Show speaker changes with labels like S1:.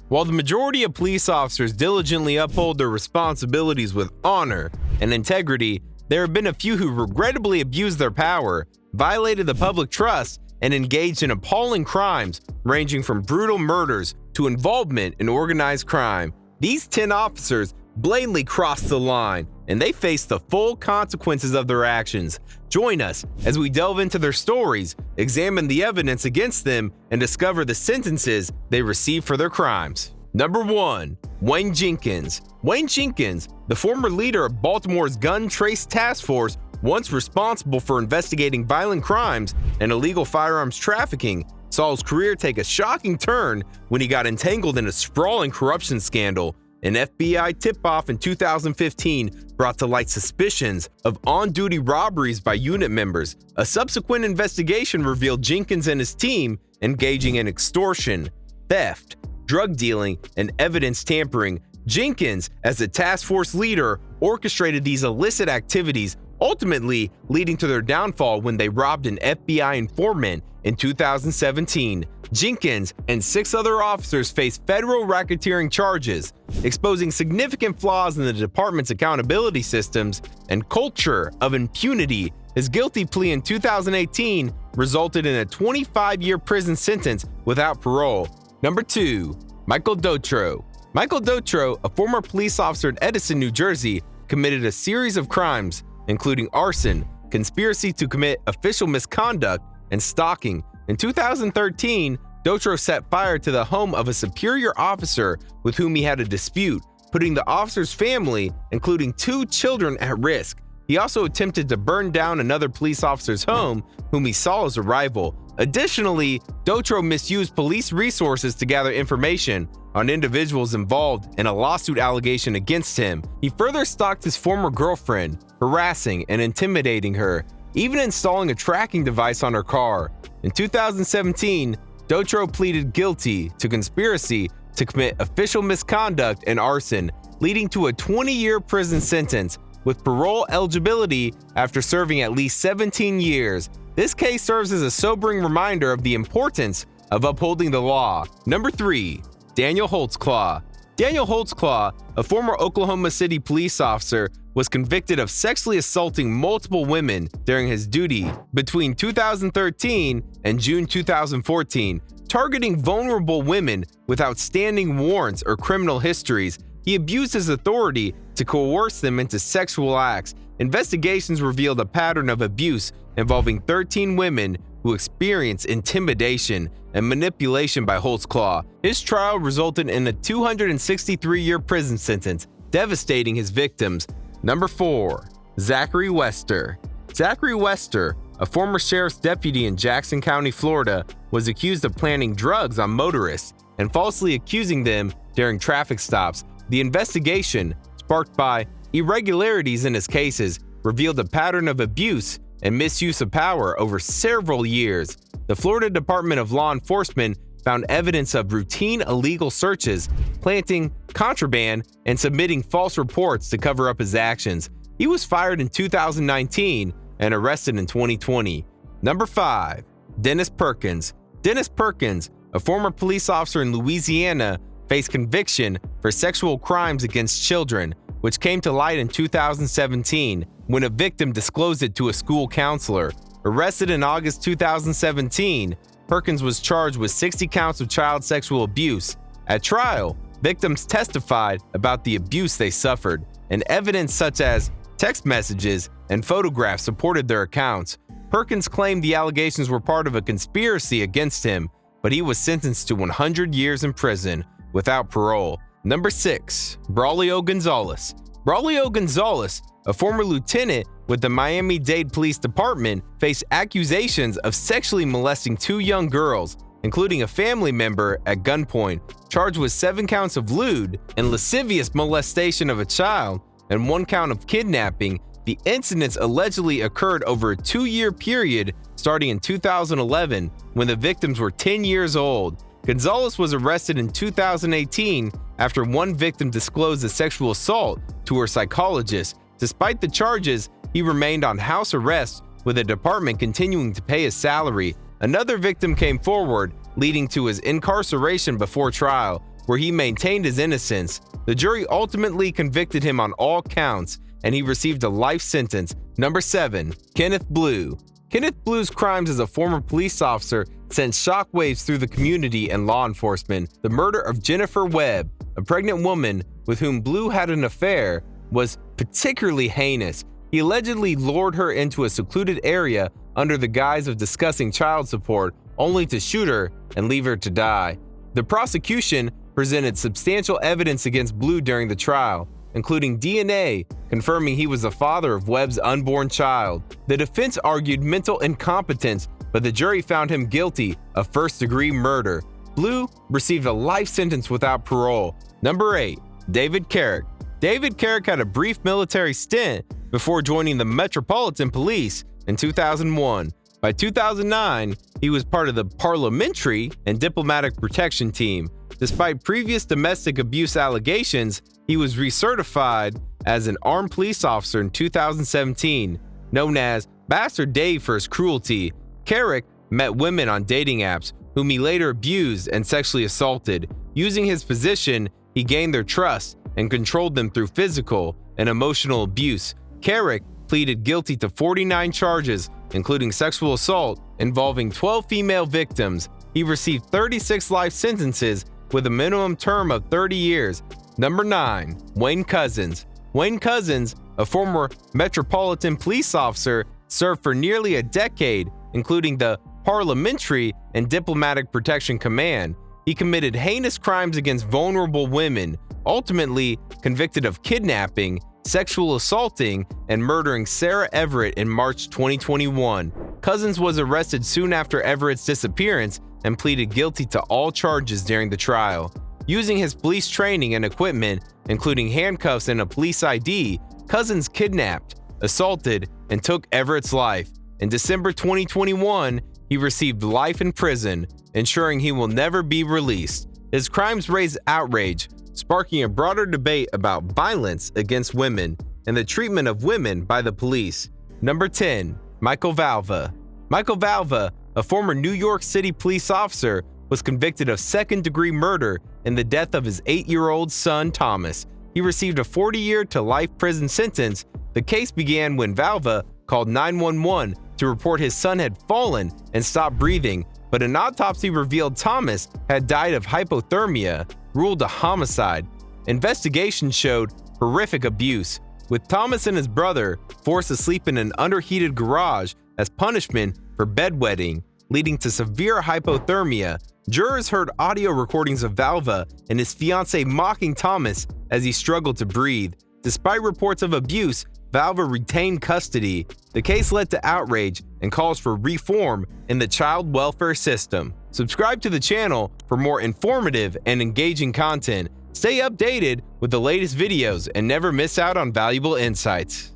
S1: While the majority of police officers diligently uphold their responsibilities with honor and integrity, there have been a few who regrettably abused their power, violated the public trust, and engaged in appalling crimes ranging from brutal murders to involvement in organized crime. These 10 officers blatantly crossed the line, and they face the full consequences of their actions. Join us as we delve into their stories, examine the evidence against them, and discover the sentences they received for their crimes. Number 1. Wayne Jenkins. Wayne Jenkins, the former leader of Baltimore's Gun Trace Task Force, once responsible for investigating violent crimes and illegal firearms trafficking, saw his career take a shocking turn when he got entangled in a sprawling corruption scandal. An FBI tip-off in 2015 brought to light suspicions of on-duty robberies by unit members. A subsequent investigation revealed Jenkins and his team engaging in extortion, theft, drug dealing, and evidence tampering. Jenkins, as the task force leader, orchestrated these illicit activities, ultimately leading to their downfall when they robbed an FBI informant in 2017. Jenkins and 6 other officers faced federal racketeering charges, exposing significant flaws in the department's accountability systems and culture of impunity. His guilty plea in 2018 resulted in a 25-year prison sentence without parole. Number 2. Michael Dotro. Michael Dotro, a former police officer in Edison, New Jersey, committed a series of crimes, including arson, conspiracy to commit official misconduct, and stalking. In 2013, Dotro set fire to the home of a superior officer with whom he had a dispute, putting the officer's family, including 2 children, at risk. He also attempted to burn down another police officer's home, whom he saw as a rival. Additionally, Dotro misused police resources to gather information on individuals involved in a lawsuit allegation against him. He further stalked his former girlfriend, harassing and intimidating her, even installing a tracking device on her car. In 2017, Dotro pleaded guilty to conspiracy to commit official misconduct and arson, leading to a 20-year prison sentence with parole eligibility after serving at least 17 years. This case serves as a sobering reminder of the importance of upholding the law. Number 3. Daniel Holtzclaw. Daniel Holtzclaw, a former Oklahoma City police officer, was convicted of sexually assaulting multiple women during his duty between 2013 and June 2014, targeting vulnerable women with outstanding warrants or criminal histories. He abused his authority to coerce them into sexual acts. Investigations revealed a pattern of abuse involving 13 women who experienced intimidation and manipulation by Holtzclaw. His trial resulted in a 263-year prison sentence, devastating his victims. Number 4. Zachary Wester. Zachary Wester, a former sheriff's deputy in Jackson County, Florida, was accused of planting drugs on motorists and falsely accusing them during traffic stops. The investigation, sparked by irregularities in his cases, revealed a pattern of abuse and misuse of power over several years. The Florida Department of Law Enforcement found evidence of routine illegal searches, planting contraband, and submitting false reports to cover up his actions. He was fired in 2019 and arrested in 2020. Number 5. Dennis Perkins. Dennis Perkins, a former police officer in Louisiana, faced conviction for sexual crimes against children, which came to light in 2017 when a victim disclosed it to a school counselor. Arrested in August 2017, Perkins was charged with 60 counts of child sexual abuse. At trial, victims testified about the abuse they suffered, and evidence such as text messages and photographs supported their accounts. Perkins claimed the allegations were part of a conspiracy against him, but he was sentenced to 100 years in prison without parole. Number 6. Braulio Gonsalez. Braulio Gonsalez, a former lieutenant with the Miami-Dade Police Department, faced accusations of sexually molesting 2 young girls, including a family member, at gunpoint. Charged with 7 counts of lewd and lascivious molestation of a child and 1 count of kidnapping, the incidents allegedly occurred over a 2-year period starting in 2011 when the victims were 10 years old. Gonsalez was arrested in 2018 after one victim disclosed a sexual assault to her psychologist. Despite the charges, he remained on house arrest, with the department continuing to pay his salary. Another victim came forward, leading to his incarceration before trial. where he maintained his innocence. The jury ultimately convicted him on all counts, and he received a life sentence. Number 7. Kenneth Blue. Kenneth Blue's crimes as a former police officer sent shockwaves through the community and law enforcement. The murder of Jennifer Webb, a pregnant woman with whom Blue had an affair, was particularly heinous. He allegedly lured her into a secluded area under the guise of discussing child support, only to shoot her and leave her to die. The prosecution presented substantial evidence against Blue during the trial, including DNA confirming he was the father of Webb's unborn child. The defense argued mental incompetence, but the jury found him guilty of first-degree murder. Blue received a life sentence without parole. Number 8. David Carrick. David Carrick had a brief military stint before joining the Metropolitan Police in 2001. By 2009, he was part of the Parliamentary and Diplomatic Protection Team. Despite previous domestic abuse allegations, he was recertified as an armed police officer in 2017. Known as Bastard Dave for his cruelty, Carrick met women on dating apps whom he later abused and sexually assaulted. Using his position, he gained their trust and controlled them through physical and emotional abuse. Carrick pleaded guilty to 49 charges, including sexual assault involving 12 female victims. He received 36 life sentences with a minimum term of 30 years. Number 9. Wayne Couzens. Wayne Couzens, a former Metropolitan Police officer, served for nearly a decade, including the Parliamentary and Diplomatic Protection Command. He committed heinous crimes against vulnerable women, ultimately convicted of kidnapping, sexual assaulting, and murdering Sarah Everett in March 2021. Couzens was arrested soon after Everett's disappearance and pleaded guilty to all charges during the trial. Using his police training and equipment, including handcuffs and a police ID, Couzens kidnapped, assaulted, and took Everett's life. In December 2021, he received life in prison, ensuring he will never be released. His crimes raised outrage, sparking a broader debate about violence against women and the treatment of women by the police. Number 10. Michael Valva. Michael Valva, a former New York City police officer, was convicted of second-degree murder in the death of his 8-year-old son, Thomas. He received a 40-year to life prison sentence. The case began when Valva called 911 to report his son had fallen and stopped breathing, but an autopsy revealed Thomas had died of hypothermia, ruled a homicide. Investigations showed horrific abuse, with Thomas and his brother forced to sleep in an underheated garage as punishment for bedwetting, leading to severe hypothermia. Jurors heard audio recordings of Valva and his fiancée mocking Thomas as he struggled to breathe. Despite reports of abuse, Valva retained custody. The case led to outrage and calls for reform in the child welfare system. Subscribe to the channel for more informative and engaging content. Stay updated with the latest videos and never miss out on valuable insights.